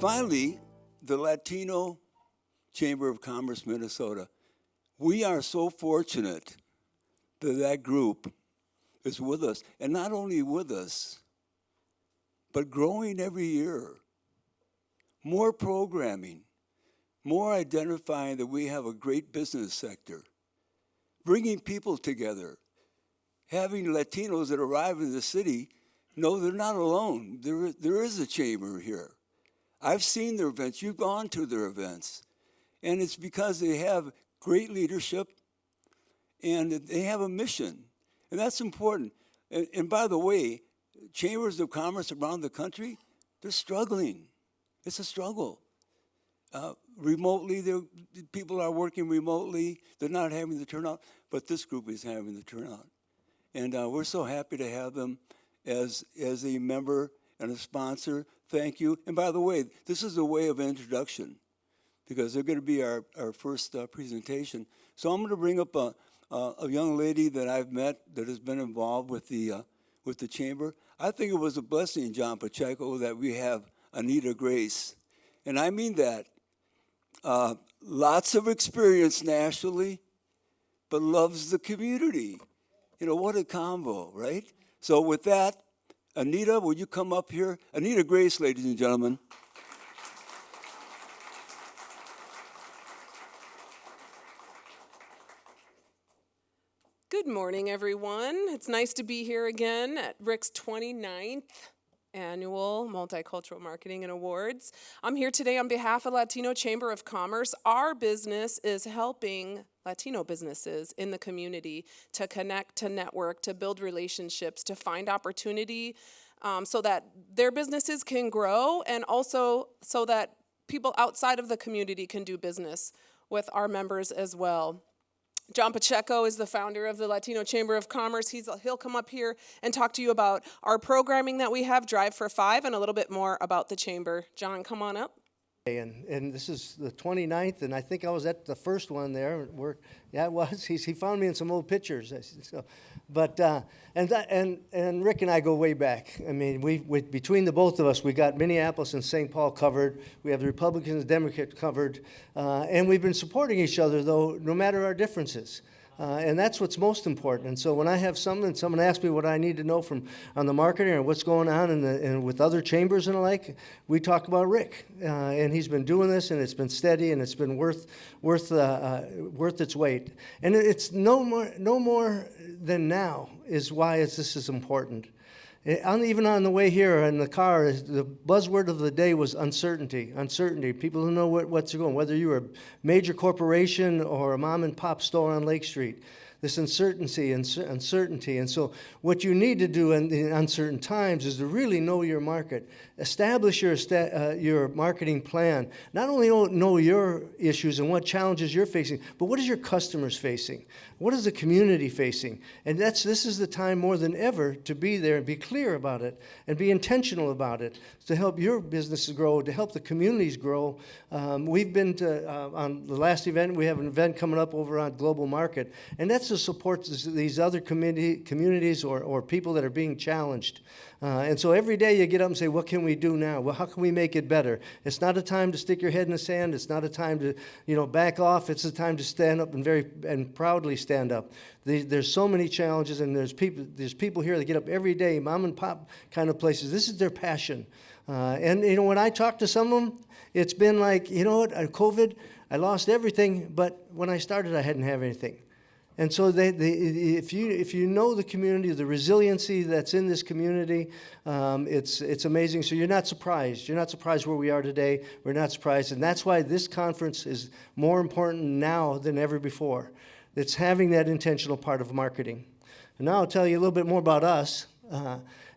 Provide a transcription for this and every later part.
Finally, the Latino Chamber of Commerce, Minnesota. We are so fortunate that that group is with us, and not only with us, but growing every year. More programming, more identifying that we have a great business sector, bringing people together, having Latinos that arrive in the city know they're not alone. There is a chamber here. I've seen their events. You've gone to their events. And it's because they have great leadership and they have a mission. And that's important. And by the way, chambers of commerce around the country, they're struggling. It's a struggle. Remotely, people are working remotely. They're not having the turnout, but this group is having the turnout. And we're so happy to have them as a member and a sponsor. Thank you. And by the way, this is a way of introduction because they're going to be our first presentation. So I'm going to bring up a young lady that I've met that has been involved with the chamber. I think it was a blessing, John Pacheco, that we have Anita Grace. And I mean that. Lots of experience nationally, but loves the community. You know, what a combo, right? So with that, Anita, will you come up here? Anita Grace, ladies and gentlemen. Good morning, everyone. It's nice to be here again at Rick's 29th Annual Multicultural Marketing and Awards. I'm here today on behalf of Latino Chamber of Commerce. Our business is helping Latino businesses in the community to connect, to network, to build relationships, to find opportunity so that their businesses can grow and also so that people outside of the community can do business with our members as well. John Pacheco is the founder of the Latino Chamber of Commerce. He'll come up here and talk to you about our programming that we have, Drive for Five, and a little bit more about the chamber. John, come on up. And this is the 29th, and I think I was at the first one there. Yeah, it was. He found me in some old pictures. So, but and Rick and I go way back. I mean, we between the both of us, we got Minneapolis and St. Paul covered. We have the Republicans and Democrats covered, and we've been supporting each other though, no matter our differences. And that's what's most important. And so when I have someone asks me what I need to know on the marketing or what's going on and with other chambers and the like, we talk about Rick. And he's been doing this, and it's been steady, and it's been worth its weight. And it's no more than now is why this is important. Even on the way here in the car, the buzzword of the day was uncertainty. Uncertainty. People don't know what's going on, whether you're a major corporation or a mom and pop store on Lake Street. This uncertainty. And so what you need to do in uncertain times is to really know your market. Establish your marketing plan. Not only know your issues and what challenges you're facing, but what is your customers facing? What is the community facing? And this is the time more than ever to be there and be clear about it and be intentional about it to help your businesses grow, to help the communities grow. We've been on the last event, we have an event coming up over on Global Market, and that's to support these other communities or people that are being challenged. And so every day you get up and say, what can we do now? Well, how can we make it better? It's not a time to stick your head in the sand. It's not a time to back off. It's a time to stand up and proudly stand up. There's so many challenges, and there's people here that get up every day, mom and pop kind of places. This is their passion. And when I talk to some of them, it's been like, you know what, COVID, I lost everything, but when I started, I hadn't have anything. And so if you know the community, the resiliency that's in this community, it's amazing. So you're not surprised. You're not surprised where we are today. We're not surprised. And that's why this conference is more important now than ever before. It's having that intentional part of marketing. And now I'll tell you a little bit more about us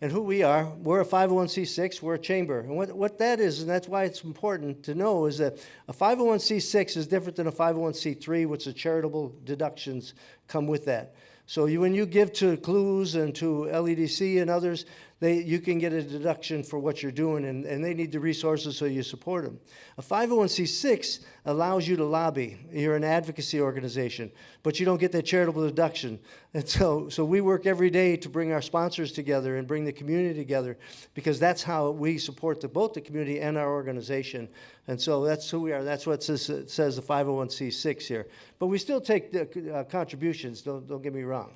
and who we are. We're a 501c6. We're a chamber. And what that is, and that's why it's important to know, is that a 501c6 is different than a 501c3, which the charitable deductions come with that. So when you give to Clues and to LEDC and others, you can get a deduction for what you're doing, and they need the resources, so you support them. A 501c6 allows you to lobby. You're an advocacy organization, but you don't get that charitable deduction. And so we work every day to bring our sponsors together and bring the community together, because that's how we support both the community and our organization. And so that's who we are. That's what it says the 501c6 here. But we still take the contributions, don't get me wrong.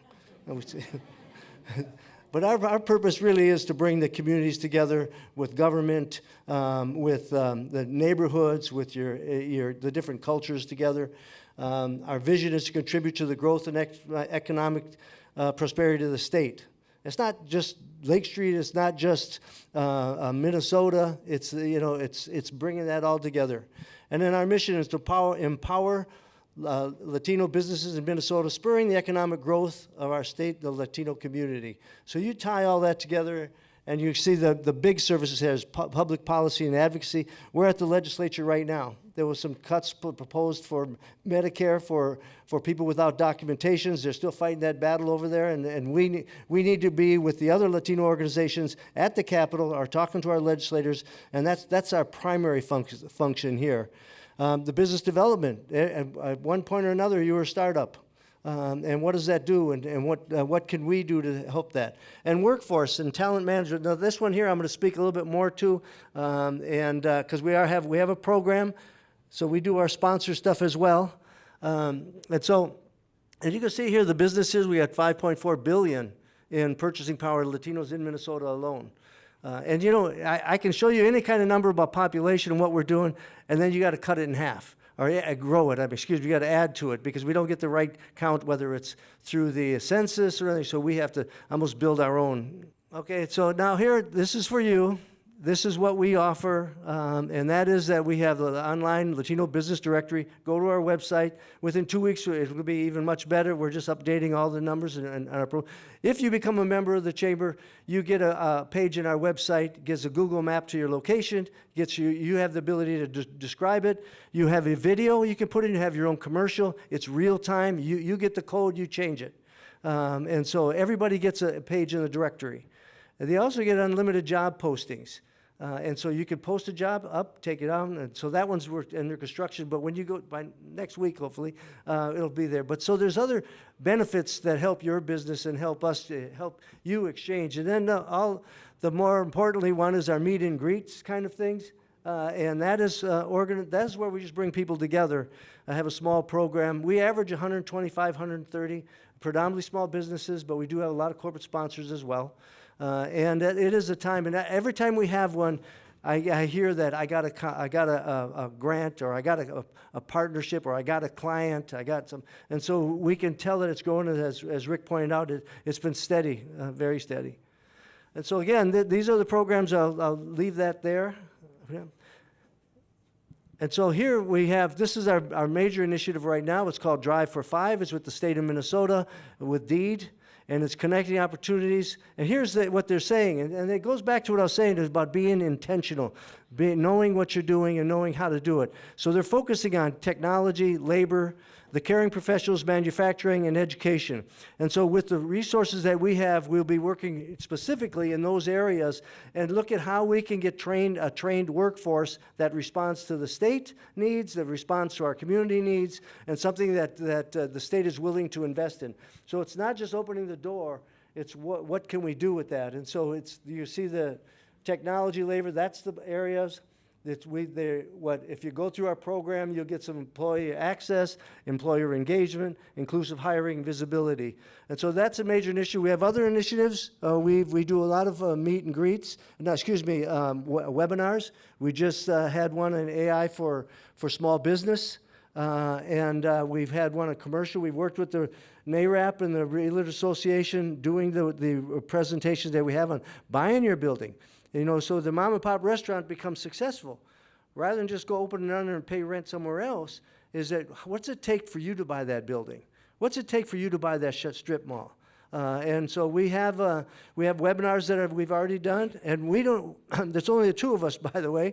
But our purpose really is to bring the communities together with government, with the neighborhoods, with the different cultures together. Our vision is to contribute to the growth and economic prosperity of the state. It's not just Lake Street. It's not just Minnesota. It's bringing that all together. And then our mission is to empower Latino businesses in Minnesota, spurring the economic growth of our state, the Latino community. So you tie all that together, and you see the big services here is public policy and advocacy. We're at the legislature right now. There was some cuts proposed for Medicare for people without documentations. They're still fighting that battle over there, and we need to be with the other Latino organizations at the Capitol, or talking to our legislators, and that's our primary function here. The business development. At one point or another, you were a startup. And what does that do, and what can we do to help that? And workforce and talent management. Now, this one here I'm going to speak a little bit more to, and because we have a program, so we do our sponsor stuff as well. And so, as you can see here, the businesses, we got $5.4 billion in purchasing power of Latinos in Minnesota alone. And I can show you any kind of number about population and what we're doing, and then you got to cut it in half, or grow it. You got to add to it, because we don't get the right count, whether it's through the census or anything, so we have to almost build our own. Okay, so now here, this is for you. This is what we offer, and that is that we have the online Latino Business Directory. Go to our website. Within 2 weeks, it will be even much better. We're just updating all the numbers and our If you become a member of the Chamber, you get a page in our website, gives a Google map to your location, you have the ability to describe it. You have a video you can put in, you have your own commercial. It's real time. You get the code, you change it. And so everybody gets a page in the directory. And they also get unlimited job postings. And so you can post a job up, take it on, and so that one's under construction, but when you go, by next week, hopefully, it'll be there. But so there's other benefits that help your business and help us to help you exchange. And then the more importantly one is our meet and greets kind of things. And that is that's where we just bring people together. I have a small program. We average 125, 130, predominantly small businesses, but we do have a lot of corporate sponsors as well. And it is a time, and every time we have one, I hear that I got a grant, or I got a partnership, or I got a client, I got some, and so we can tell that it's going, as Rick pointed out, it's been steady, very steady. And so again, these are the programs. I'll leave that there. Yeah. And so here we have, this is our major initiative right now. It's called Drive for Five. It's with the state of Minnesota, with DEED. And it's connecting opportunities. And here's what they're saying, and it goes back to what I was saying, is about being intentional, knowing what you're doing and knowing how to do it. So they're focusing on technology, labor, the caring professionals, manufacturing, and education. And so with the resources that we have, we'll be working specifically in those areas and look at how we can get a trained workforce that responds to the state needs, that responds to our community needs, and something that the state is willing to invest in. So it's not just opening the door, it's what can we do with that. And so you see the technology, labor, that's the areas. If you go through our program, you'll get some employee access, employer engagement, inclusive hiring, visibility. And so that's a major initiative. We have other initiatives. We do a lot of meet and greets, webinars. We just had one on AI for small business. And we've had one on commercial. We've worked with the NARAP and the Realtor Association doing the presentations that we have on buying your building. So the mom and pop restaurant becomes successful. Rather than just go open another and pay rent somewhere else, is that what's it take for you to buy that building? What's it take for you to buy that strip mall? And so we have webinars that we've already done, and we don't. There's only the two of us, by the way.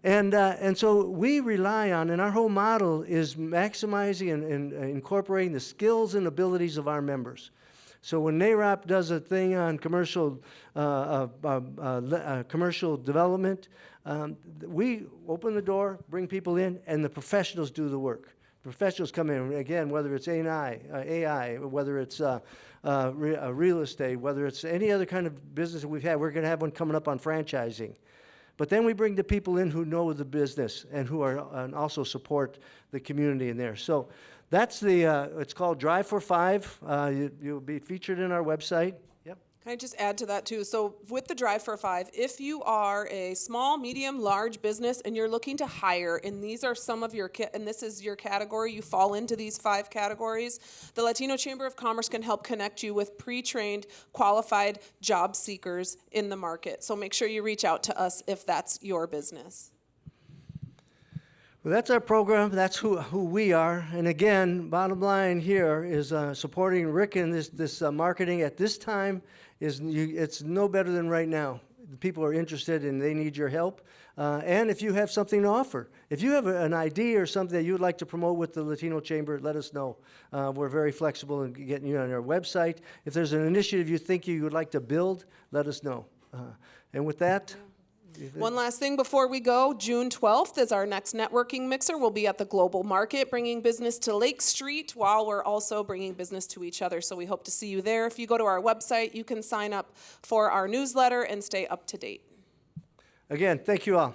And so we rely on, and our whole model is maximizing and incorporating the skills and abilities of our members. So when NAROP does a thing on commercial development, we open the door, bring people in, and the professionals do the work. Professionals come in, again, whether it's AI, whether it's real estate, whether it's any other kind of business that we've had. We're going to have one coming up on franchising. But then we bring the people in who know the business and who are and also support the community in there. So that's it's called Drive for Five. You'll be featured in our website. Yep. Can I just add to that too? So with the Drive for Five, if you are a small, medium, large business and you're looking to hire, and these are some of your, and this is your category, you fall into these 5 categories, the Latino Chamber of Commerce can help connect you with pre-trained, qualified job seekers in the market. So make sure you reach out to us if that's your business. Well, that's our program. That's who we are. And again, bottom line here is supporting Rick in this marketing at this time it's no better than right now. The people are interested and they need your help. And if you have something to offer, if you have an idea or something that you would like to promote with the Latino Chamber, let us know. We're very flexible in getting you on our website. If there's an initiative you think you would like to build, let us know. And with that. One last thing before we go, June 12th is our next networking mixer. We'll be at the Global Market bringing business to Lake Street while we're also bringing business to each other. So we hope to see you there. If you go to our website, you can sign up for our newsletter and stay up to date. Again, thank you all.